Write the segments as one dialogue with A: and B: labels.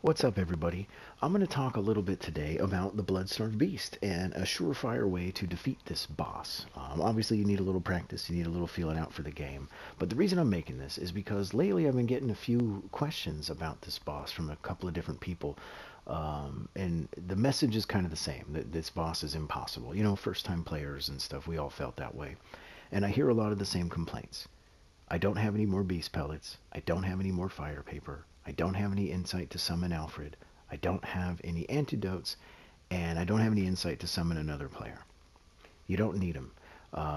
A: What's up, everybody? I'm going to talk a little bit today about the Bloodstarved Beast and a surefire way to defeat this boss. Obviously, you need a little practice, you need a little feeling out for the game. But the reason I'm making this is because lately I've been getting a few questions about this boss from a couple of different people. And the message is kind of the same, that this boss is impossible. You know, first-time players and stuff, we all felt that way. And I hear a lot of the same complaints. I don't have any more beast pellets. I don't have any more fire paper. I don't have any insight to summon Alfred. I don't have any antidotes. And I don't have any insight to summon another player. You don't need them.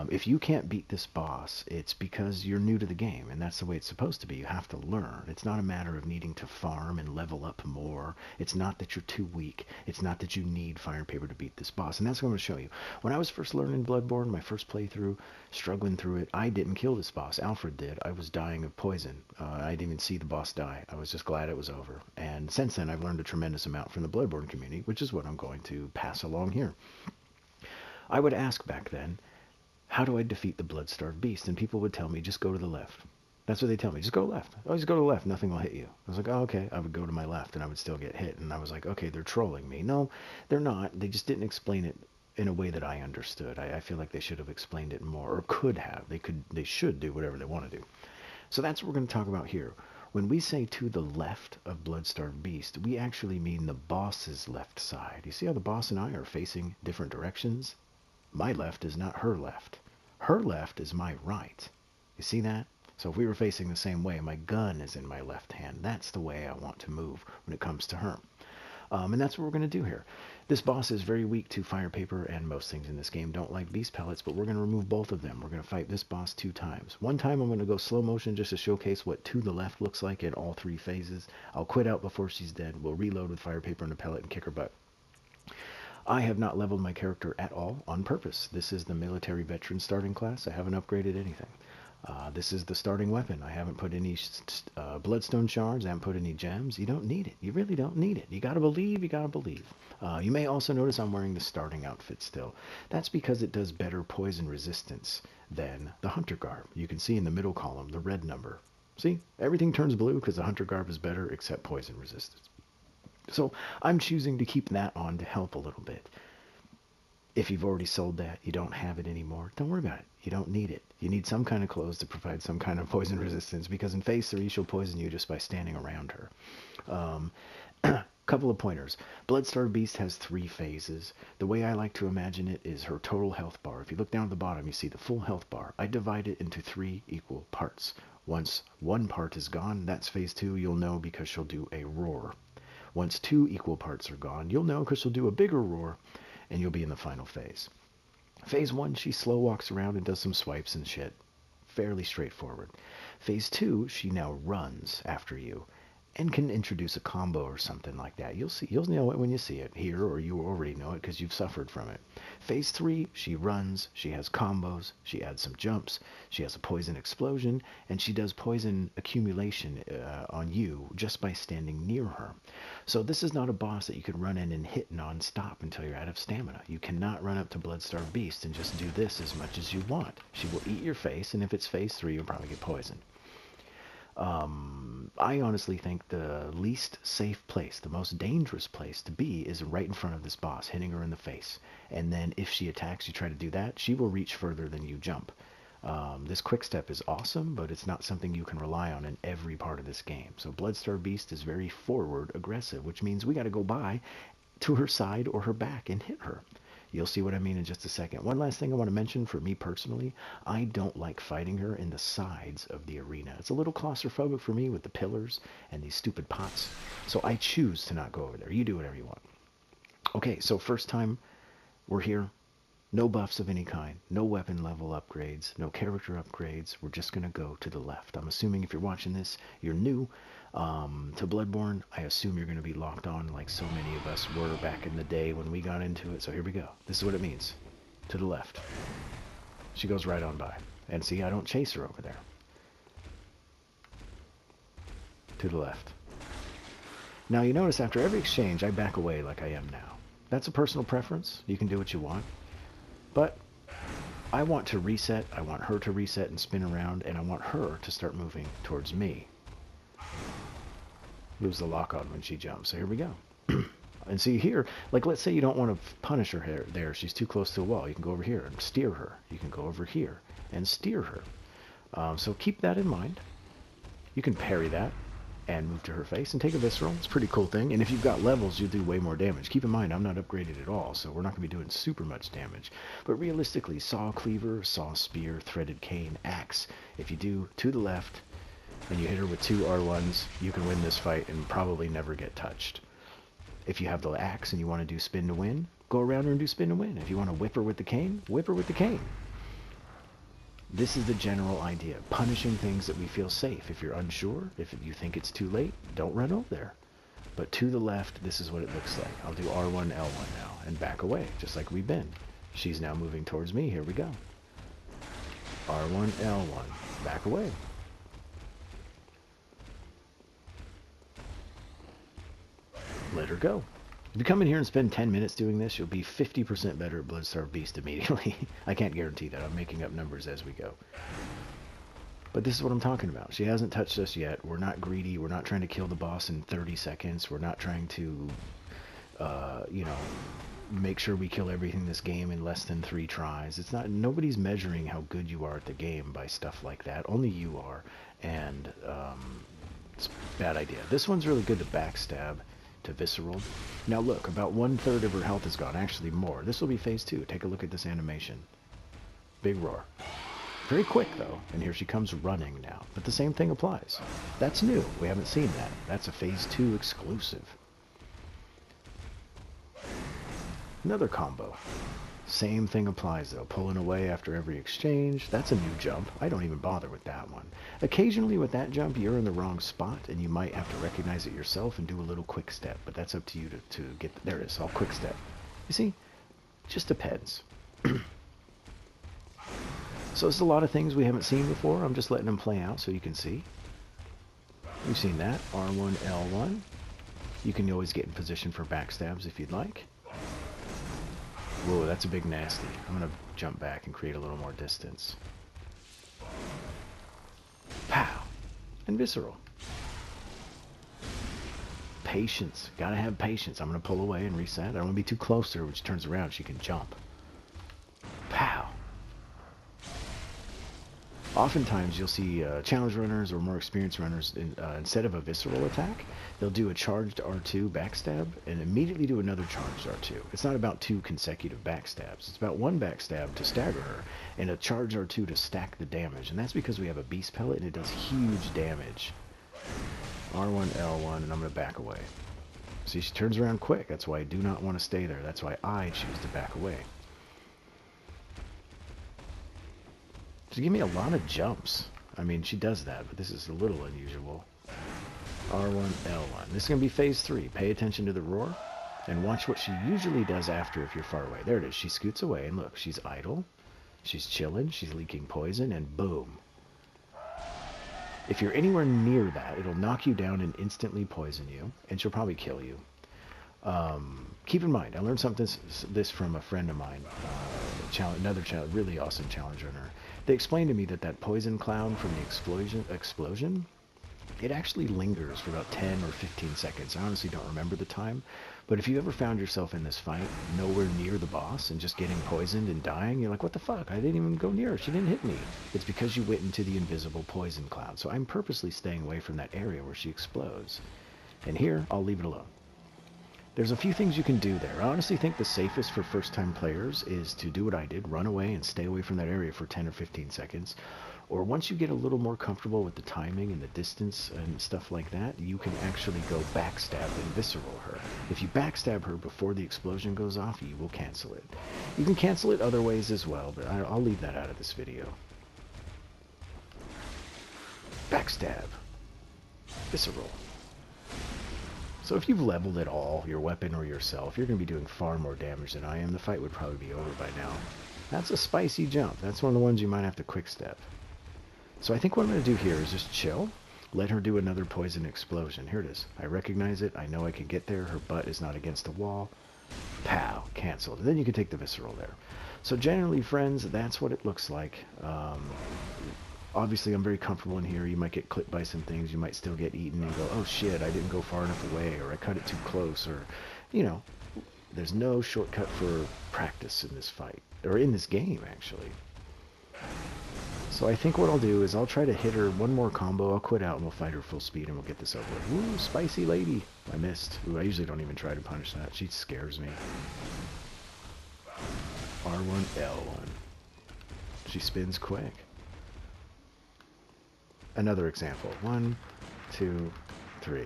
A: If you can't beat this boss, it's because you're new to the game, and that's the way it's supposed to be. You have to learn. It's not a matter of needing to farm and level up more. It's not that you're too weak. It's not that you need fire and paper to beat this boss, and that's what I'm going to show you. When I was first learning Bloodborne, my first playthrough, struggling through it, I didn't kill this boss. Alfred did. I was dying of poison. I didn't even see the boss die. I was just glad it was over. And since then, I've learned a tremendous amount from the Bloodborne community, which is what I'm going to pass along here. I would ask back then, how do I defeat the Bloodstarved Beast? And people would tell me, just go to the left. That's what they tell me. Just go to the left. Oh, just go to the left. Nothing will hit you. I was like, oh, okay. I would go to my left, and I would still get hit. And I was like, okay, they're trolling me. No, they're not. They just didn't explain it in a way that I understood. I feel like they should have explained it more, or could have. They should do whatever they want to do. So that's what we're going to talk about here. When we say to the left of Bloodstarved Beast, we actually mean the boss's left side. You see how the boss and I are facing different directions? My left is not her left. Her left is my right. You see that? So if we were facing the same way, my gun is in my left hand. That's the way I want to move when it comes to her. And that's what we're going to do here. This boss is very weak to fire paper, and most things in this game don't like beast pellets, but we're going to remove both of them. We're going to fight this boss 2 times. One time I'm going to go slow motion just to showcase what to the left looks like in all 3 phases. I'll quit out before she's dead. We'll reload with fire paper and a pellet and kick her butt. I have not leveled my character at all on purpose. This is the military veteran starting class. I haven't upgraded anything. This is the starting weapon. I haven't put any bloodstone shards. I haven't put any gems. You don't need it. You really don't need it. You gotta believe. You gotta believe. You may also notice I'm wearing the starting outfit still. That's because it does better poison resistance than the hunter garb. You can see in the middle column the red number. See? Everything turns blue because the hunter garb is better except poison resistance. So I'm choosing to keep that on to help a little bit. If you've already sold that, you don't have it anymore, don't worry about it. You don't need it. You need some kind of clothes to provide some kind of poison resistance, because in phase 3 she'll poison you just by standing around her. Couple of pointers. Bloodstarved Beast has 3 phases. The way I like to imagine it is her total health bar. If you look down at the bottom, you see the full health bar. I divide it into 3 equal parts. Once one part is gone, that's phase 2. You'll know because she'll do a roar. Once 2 equal parts are gone, you'll know because she'll do a bigger roar, and you'll be in the final phase. Phase 1, she slow walks around and does some swipes and shit. Fairly straightforward. Phase 2, she now runs after you and can introduce a combo or something like that. You'll know it when you see it here, or you already know it because you've suffered from it. Phase 3, she runs, she has combos, she adds some jumps, she has a poison explosion, and she does poison accumulation on you just by standing near her. So this is not a boss that you can run in and hit non-stop until you're out of stamina. You cannot run up to Bloodstarved Beast and just do this as much as you want. She will eat your face, and if it's phase 3, you'll probably get poisoned. I honestly think the least safe place, the most dangerous place to be, is right in front of this boss, hitting her in the face. And then if she attacks, you try to do that, she will reach further than you jump. This quick step is awesome, but it's not something you can rely on in every part of this game. So Bloodstarved Beast is very forward aggressive, which means we got to go by to her side or her back and hit her. You'll see what I mean in just a second. One last thing I want to mention for me personally, I don't like fighting her in the sides of the arena. It's a little claustrophobic for me with the pillars and these stupid pots. So I choose to not go over there. You do whatever you want. Okay, so first time we're here. No buffs of any kind, no weapon level upgrades, no character upgrades. We're just going to go to the left. I'm assuming if you're watching this, you're new to Bloodborne. I assume you're going to be locked on like so many of us were back in the day when we got into it. So here we go. This is what it means. To the left. She goes right on by. And see, I don't chase her over there. To the left. Now you notice after every exchange, I back away like I am now. That's a personal preference. You can do what you want. But I want to reset, I want her to reset and spin around, and I want her to start moving towards me. Lose the lock on when she jumps. So here we go. And see here, like let's say you don't want to punish her there. She's too close to the wall. You can go over here and steer her. You can go over here and steer her. So keep that in mind. You can parry that and move to her face and take a visceral. It's a pretty cool thing. And if you've got levels, you'll do way more damage. Keep in mind, I'm not upgraded at all, so we're not going to be doing super much damage. But realistically, saw cleaver, saw spear, threaded cane, axe. If you do to the left and you hit her with 2 R1s, you can win this fight and probably never get touched. If you have the axe and you want to do spin to win, go around her and do spin to win. If you want to whip her with the cane, whip her with the cane. This is the general idea. Punishing things that we feel safe. If you're unsure, if you think it's too late, don't run over there. But to the left, this is what it looks like. I'll do R1, L1 now, and back away, just like we've been. She's now moving towards me. Here we go. R1, L1. Back away. Let her go. If you come in here and spend 10 minutes doing this, you'll be 50% better at Bloodstarved Beast immediately. I can't guarantee that. I'm making up numbers as we go. But this is what I'm talking about. She hasn't touched us yet. We're not greedy. We're not trying to kill the boss in 30 seconds. We're not trying to, you know, make sure we kill everything in this game in less than 3 tries. It's not. Nobody's measuring how good you are at the game by stuff like that. Only you are. And it's a bad idea. This one's really good to backstab. To visceral. Now look, about 1/3 of her health is gone, actually more. This will be phase 2. Take a look at this animation. Big roar. Very quick though, and here she comes running now. But the same thing applies. That's new. We haven't seen that. That's a phase 2 exclusive. Another combo. Same thing applies though. Pulling away after every exchange. That's a new jump. I don't even bother with that one. Occasionally with that jump, you're in the wrong spot and you might have to recognize it yourself and do a little quick step. But that's up to you to get... There it is. I'll quick step. You see? Just depends. So it's a lot of things we haven't seen before. I'm just letting them play out so you can see. We've seen that. R1, L1. You can always get in position for backstabs if you'd like. Whoa, that's a big nasty. I'm going to jump back and create a little more distance. Pow! And visceral. Patience. Gotta have patience. I'm going to pull away and reset. I don't want to be too close to her when she turns around. She can jump. Pow! Oftentimes you'll see challenge runners or more experienced runners, instead of a visceral attack, they'll do a charged R2 backstab and immediately do another charged R2. It's not about 2 consecutive backstabs. It's about 1 backstab to stagger her and a charged R2 to stack the damage. And that's because we have a beast pellet and it does huge damage. R1, L1, and I'm going to back away. See, she turns around quick. That's why I do not want to stay there. That's why I choose to back away. She gave me a lot of jumps. I mean, she does that, but this is a little unusual. R1, L1. This is going to be phase 3. Pay attention to the roar, and watch what she usually does after if you're far away. There it is. She scoots away, and look, she's idle. She's chilling. She's leaking poison, and boom. If you're anywhere near that, it'll knock you down and instantly poison you, and she'll probably kill you. Keep in mind, I learned something this from a friend of mine, another really awesome challenge runner. They explained to me that poison cloud from the explosion, it actually lingers for about 10 or 15 seconds. I honestly don't remember the time, but if you ever found yourself in this fight, nowhere near the boss, and just getting poisoned and dying, you're like, what the fuck? I didn't even go near her. She didn't hit me. It's because you went into the invisible poison cloud. So I'm purposely staying away from that area where she explodes. And here, I'll leave it alone. There's a few things you can do there. I honestly think the safest for first-time players is to do what I did, run away and stay away from that area for 10 or 15 seconds. Or once you get a little more comfortable with the timing and the distance and stuff like that, you can actually go backstab and visceral her. If you backstab her before the explosion goes off, you will cancel it. You can cancel it other ways as well, but I'll leave that out of this video. Backstab. Visceral. So if you've leveled at all, your weapon or yourself, you're going to be doing far more damage than I am. The fight would probably be over by now. That's a spicy jump. That's one of the ones you might have to quick step. So I think what I'm going to do here is just chill. Let her do another poison explosion. Here it is. I recognize it. I know I can get there. Her butt is not against the wall. Pow. Canceled. And then you can take the visceral there. So generally, friends, that's what it looks like. Obviously, I'm very comfortable in here. You might get clipped by some things. You might still get eaten and go, oh shit, I didn't go far enough away, or I cut it too close, or, you know, there's no shortcut for practice in this fight, or in this game, actually. So I think what I'll do is I'll try to hit her one more combo. I'll quit out and we'll fight her full speed and we'll get this over with. Woo, spicy lady. I missed. Ooh, I usually don't even try to punish that. She scares me. R1, L1. She spins quick. Another example. 1, 2, 3.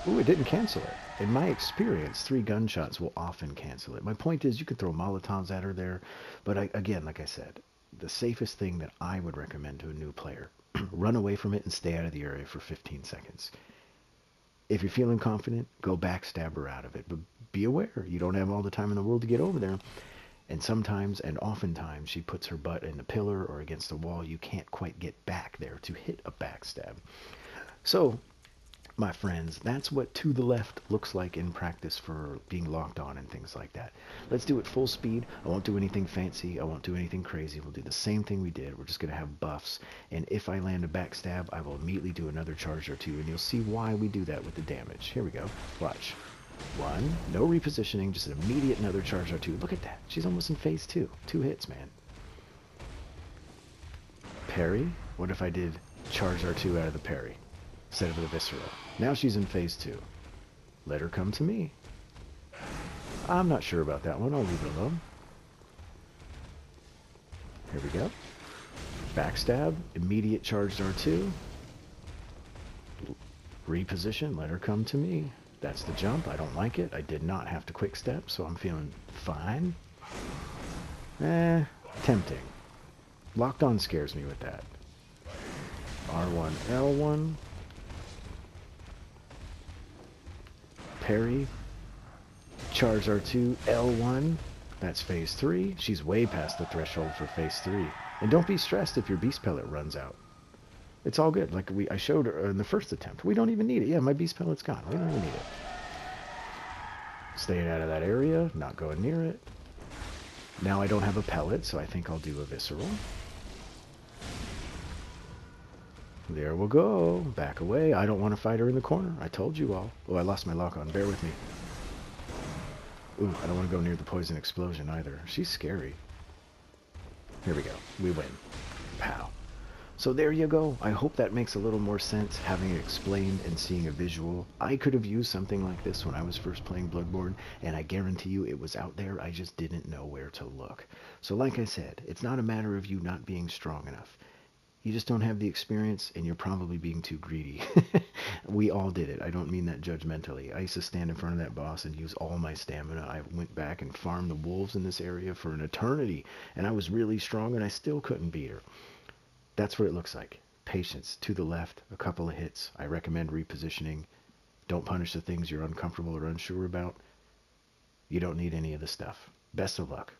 A: Ooh, it didn't cancel it. In my experience, 3 gunshots will often cancel it. My point is, you could throw Molotovs at her there, but again, like I said, the safest thing that I would recommend to a new player, run away from it and stay out of the area for 15 seconds. If you're feeling confident, go backstab her out of it, but be aware, you don't have all the time in the world to get over there. And sometimes, and oftentimes, she puts her butt in a pillar or against a wall. You can't quite get back there to hit a backstab. So, my friends, that's what to the left looks like in practice for being locked on and things like that. Let's do it full speed. I won't do anything fancy. I won't do anything crazy. We'll do the same thing we did. We're just going to have buffs. And if I land a backstab, I will immediately do another charge or 2. And you'll see why we do that with the damage. Here we go. Watch. 1, no repositioning, just an immediate another charge R2. Look at that. She's almost in phase 2. 2 hits, man. Parry. What if I did charge R2 out of the parry instead of the visceral? Now she's in phase 2. Let her come to me. I'm not sure about that one. I'll leave it alone. Here we go. Backstab. Immediate charged R2. Reposition. Let her come to me. That's the jump. I don't like it. I did not have to quick step, so I'm feeling fine. Tempting. Locked on scares me with that. R1, L1. Parry. Charge R2, L1. That's phase 3. She's way past the threshold for phase 3. And don't be stressed if your beast pellet runs out. It's all good. Like I showed her in the first attempt. We don't even need it. Yeah, my beast pellet's gone. We don't even need it. Staying out of that area, not going near it. Now I don't have a pellet, so I think I'll do a visceral. There we'll go. Back away. I don't want to fight her in the corner. I told you all. Oh, I lost my lock on. Bear with me. Ooh, I don't want to go near the poison explosion either. She's scary. Here we go. We win. Pow. So there you go. I hope that makes a little more sense, having it explained and seeing a visual. I could have used something like this when I was first playing Bloodborne, and I guarantee you it was out there. I just didn't know where to look. So like I said, it's not a matter of you not being strong enough. You just don't have the experience, and you're probably being too greedy. We all did it. I don't mean that judgmentally. I used to stand in front of that boss and use all my stamina. I went back and farmed the wolves in this area for an eternity, and I was really strong, and I still couldn't beat her. That's what it looks like. Patience. To the left, a couple of hits. I recommend repositioning. Don't punish the things you're uncomfortable or unsure about. You don't need any of the stuff. Best of luck.